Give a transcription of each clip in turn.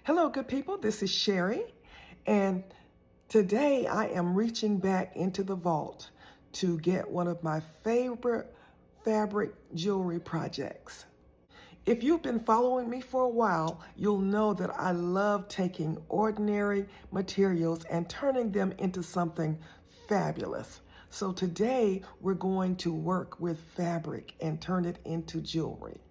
Hello, good people. This is Sherry, and today I am reaching back into the vault to get one of my favorite fabric jewelry projects. If you've been following me for a while, you'll know that I love taking ordinary materials and turning them into something fabulous. So today we're going to work with fabric and turn it into jewelry.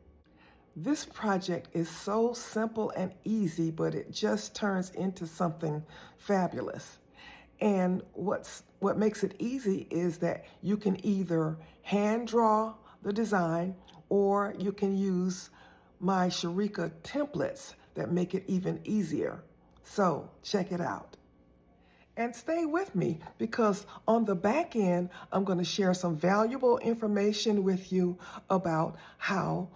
This project is so simple and easy, but it just turns into something fabulous. And what makes it easy is that you can either hand draw the design or you can use my Sherika templates that make it even easier. So check it out. And stay with me because on the back end, I'm going to share some valuable information with you about how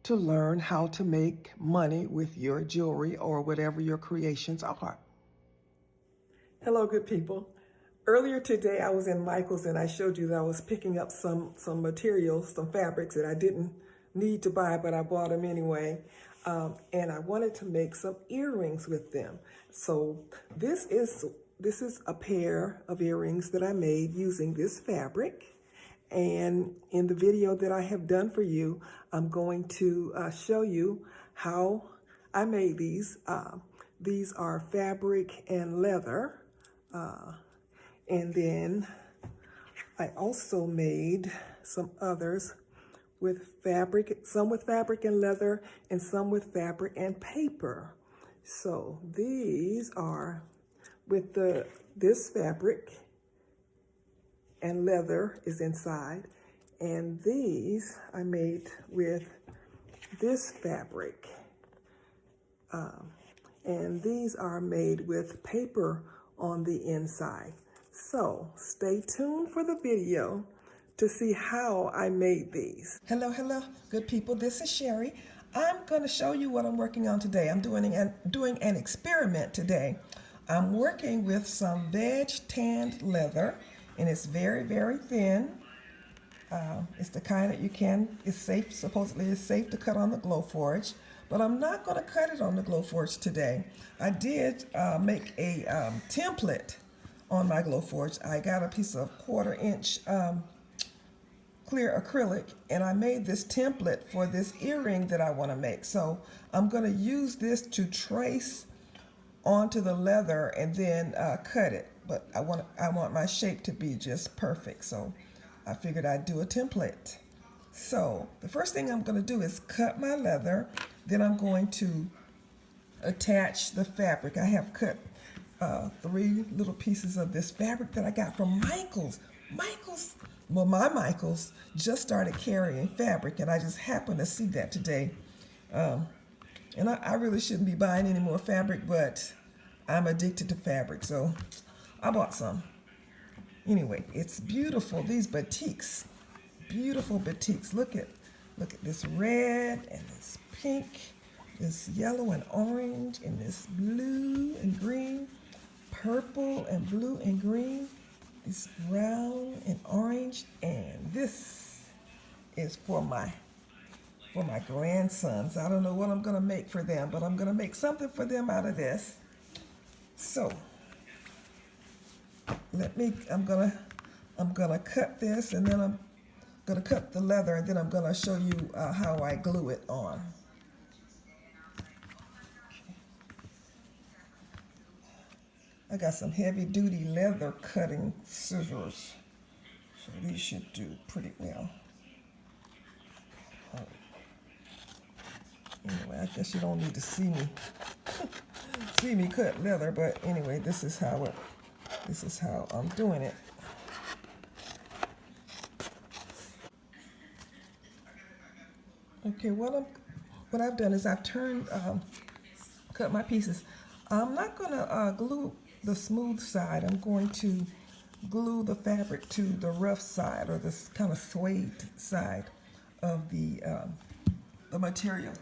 to learn how to make money with your jewelry or whatever your creations are. Hello, good people. Earlier today, I was in Michael's and I showed you that I was picking up some materials, some fabrics that I didn't need to buy, but I bought them anyway. And I wanted to make some earrings with them. So this is a pair of earrings that I made using this fabric. And in the video that I have done for you, I'm going to show you how I made these. These are fabric and leather. And then I also made some others with fabric, some with fabric and leather and some with fabric and paper. So these are with this fabric and leather is inside, and these I made with this fabric, and these are made with paper on the inside. So stay tuned for the video to see how I made these. Hello, good people. This is Sherry. I'm going to show you what I'm working on today. I'm doing an experiment today. I'm working with some veg tanned leather, and it's very, very thin. It's the kind that it's safe, supposedly it's safe to cut on the Glowforge, but I'm not going to cut it on the Glowforge today. I did make a template on my Glowforge. I got a piece of 1/4 inch clear acrylic, and I made this template for this earring that I want to make. So I'm going to use this to trace onto the leather and then cut it. But I want my shape to be just perfect, so I figured I'd do a template. So the first thing I'm going to do is cut my leather. Then I'm going to attach the fabric. I have cut 3 little pieces of this fabric that I got from Michael's. Well, my Michael's just started carrying fabric, and I just happened to see that today. And I really shouldn't be buying any more fabric, but I'm addicted to fabric, so I bought some. Anyway, it's beautiful. These batiks, beautiful batiks. Look at this red and this pink, this yellow and orange, and this blue and green, purple and blue and green, this brown and orange, and this is for my grandsons. I don't know what I'm going to make for them, but I'm going to make something for them out of this. So I'm gonna cut this, and then I'm gonna cut the leather, and then I'm gonna show you how I glue it on. I got some heavy duty leather cutting scissors, so these should do pretty well. Anyway, I guess you don't need to see me cut leather, but anyway, this is how I'm doing it. Okay, what I've done is I've cut my pieces. I'm not gonna glue the smooth side. I'm going to glue the fabric to the rough side, or this kind of suede side of the material.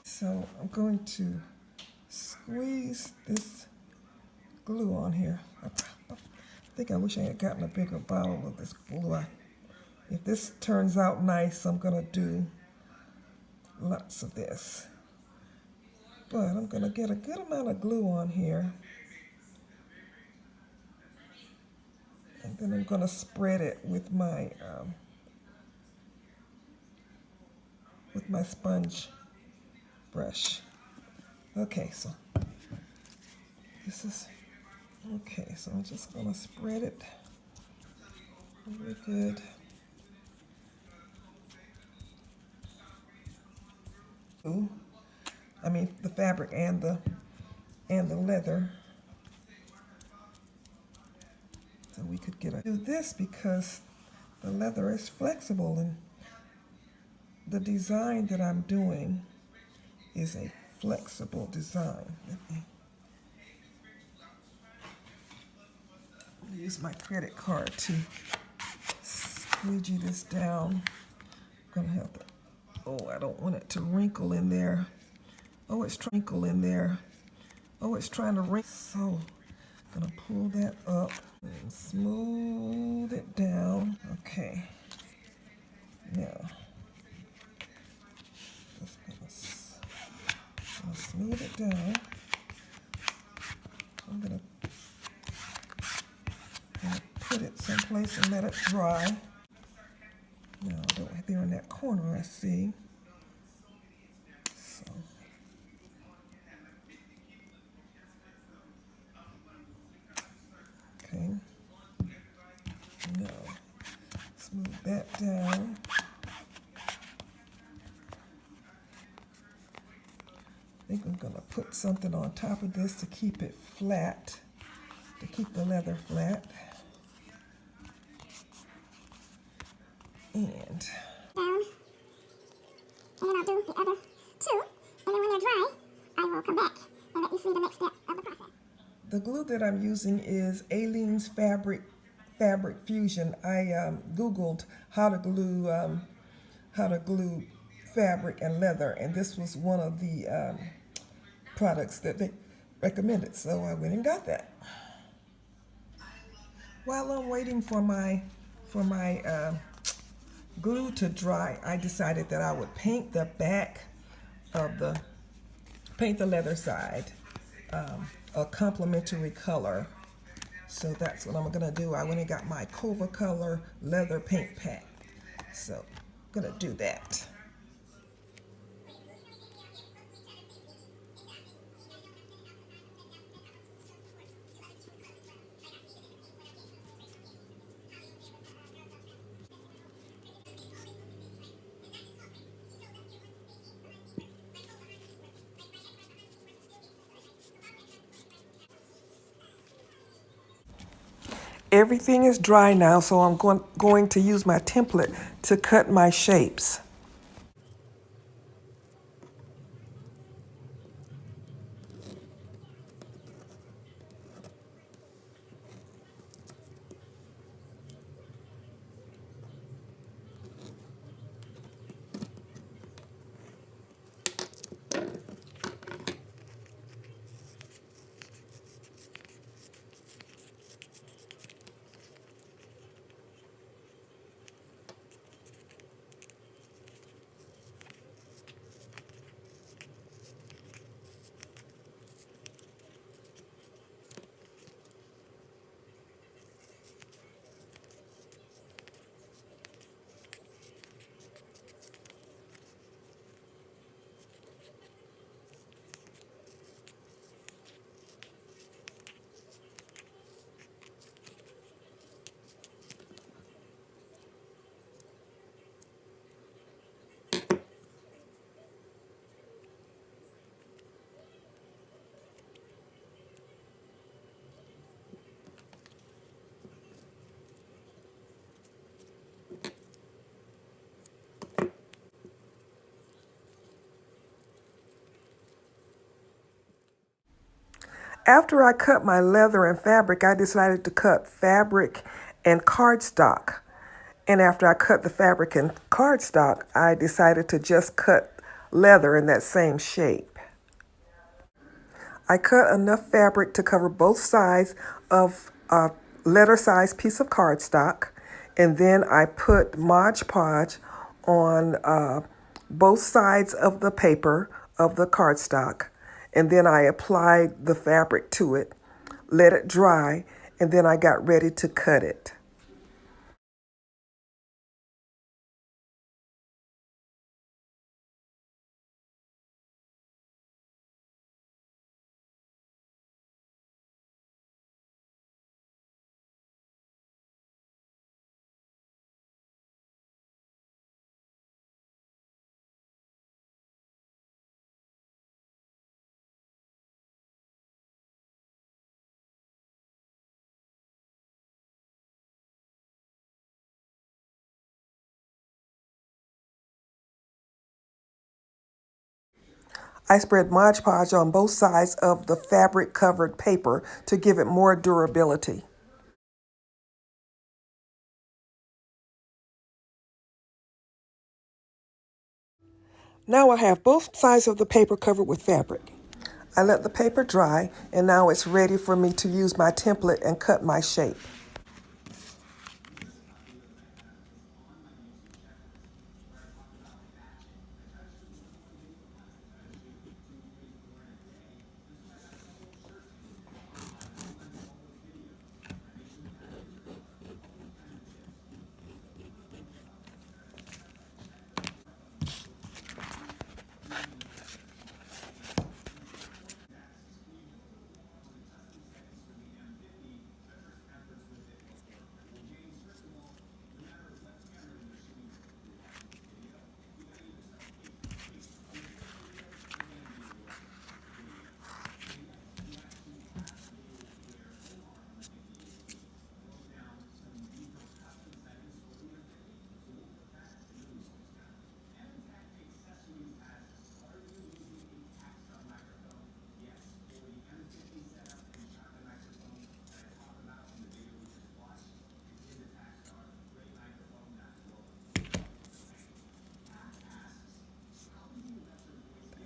So I'm going to squeeze this glue on here. I think I wish I had gotten a bigger bottle of this glue. If this turns out nice, I'm gonna do lots of this. But I'm going to get a good amount of glue on here. And then I'm going to spread it with my sponge brush. Okay, so this is, okay, so I'm just going to spread it really good. I mean the fabric and the leather. So we could do this because the leather is flexible, and the design that I'm doing is a flexible design. Let me use my credit card to squeegee this down. I'm gonna have to, oh, I don't want it to wrinkle in there. Oh, it's trying to wrinkle in there. Oh, it's trying to wrinkle. So I'm gonna pull that up and smooth it down. Okay. Now, just gonna smooth it down. I'm gonna put it someplace and let it dry. Now, they're in that corner, I see. So, okay. Now, smooth that down. I think I'm gonna put something on top of this to keep it flat, to keep the leather flat. And down. And then I'll do the other two. And then when they're dry, I will come back and let you see the next step of the process. The glue that I'm using is Aleene's Fabric Fusion. I Googled how to glue fabric and leather, and this was one of the products that they recommended, so I went and got that. While I'm waiting for my glue to dry, I decided that I would paint the leather side a complementary color. So that's what I'm gonna do. I went and got my Cova Color leather paint pack. So I'm gonna do that. Everything is dry now, so I'm going to use my template to cut my shapes. After I cut my leather and fabric, I decided to cut fabric and cardstock. And after I cut the fabric and cardstock, I decided to just cut leather in that same shape. I cut enough fabric to cover both sides of a letter-sized piece of cardstock, and then I put Mod Podge on both sides of the paper of the cardstock, and then I applied the fabric to it, let it dry, and then I got ready to cut it. I spread Mod Podge on both sides of the fabric covered paper to give it more durability. Now I have both sides of the paper covered with fabric. I let the paper dry, and now it's ready for me to use my template and cut my shape.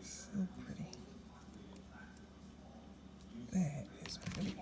So pretty. That is pretty.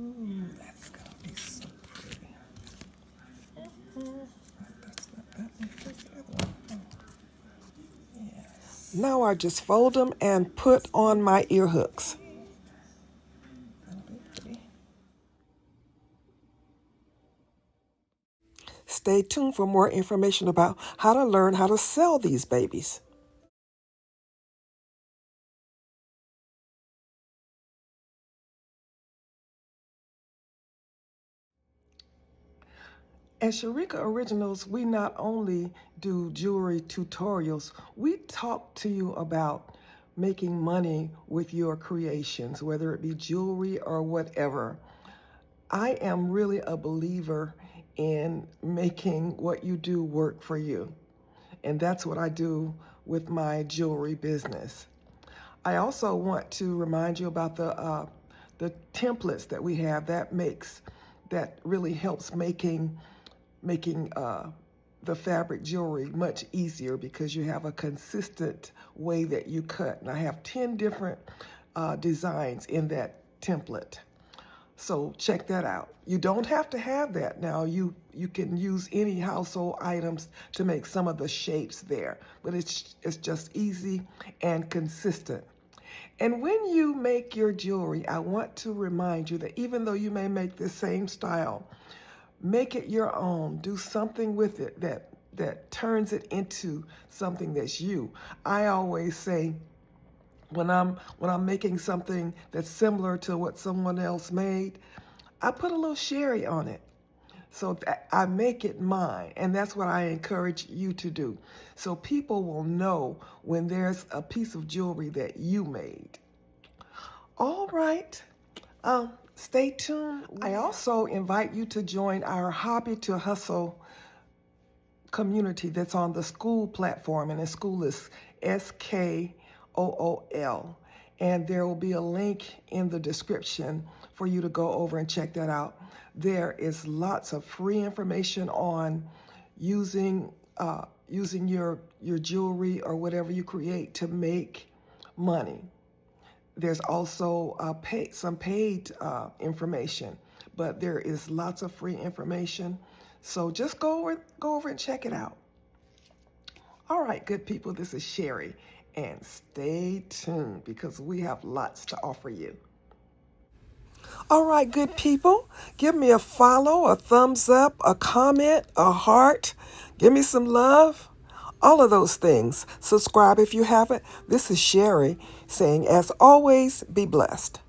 Ooh, that's gonna be so pretty. That's not that one. That's the other one. Yes. Now I just fold them and put on my ear hooks. That'll be pretty. Stay tuned for more information about how to learn how to sell these babies. At Sherika Originals, we not only do jewelry tutorials, we talk to you about making money with your creations, whether it be jewelry or whatever. I am really a believer in making what you do work for you. And that's what I do with my jewelry business. I also want to remind you about the templates that we have that really helps making the fabric jewelry much easier because you have a consistent way that you cut. And I have 10 different designs in that template. So check that out. You don't have to have that now. You can use any household items to make some of the shapes there, but it's just easy and consistent. And when you make your jewelry, I want to remind you that even though you may make the same style, make it your own. Do something with it that turns it into something that's you. I always say when I'm making something that's similar to what someone else made, I put a little sherry on it. So I make it mine, and that's what I encourage you to do. So people will know when there's a piece of jewelry that you made. All right. Stay tuned. I also invite you to join our Hobby to Hustle community that's on the school platform, and the school is SKOOL. And there will be a link in the description for you to go over and check that out. There is lots of free information on using your jewelry or whatever you create to make money. There's also some paid information, but there is lots of free information. So just go over and check it out. All right, good people, this is Sherry, and stay tuned because we have lots to offer you. All right, good people, give me a follow, a thumbs up, a comment, a heart. Give me some love. All of those things. Subscribe if you haven't. This is Sherry saying, as always, be blessed.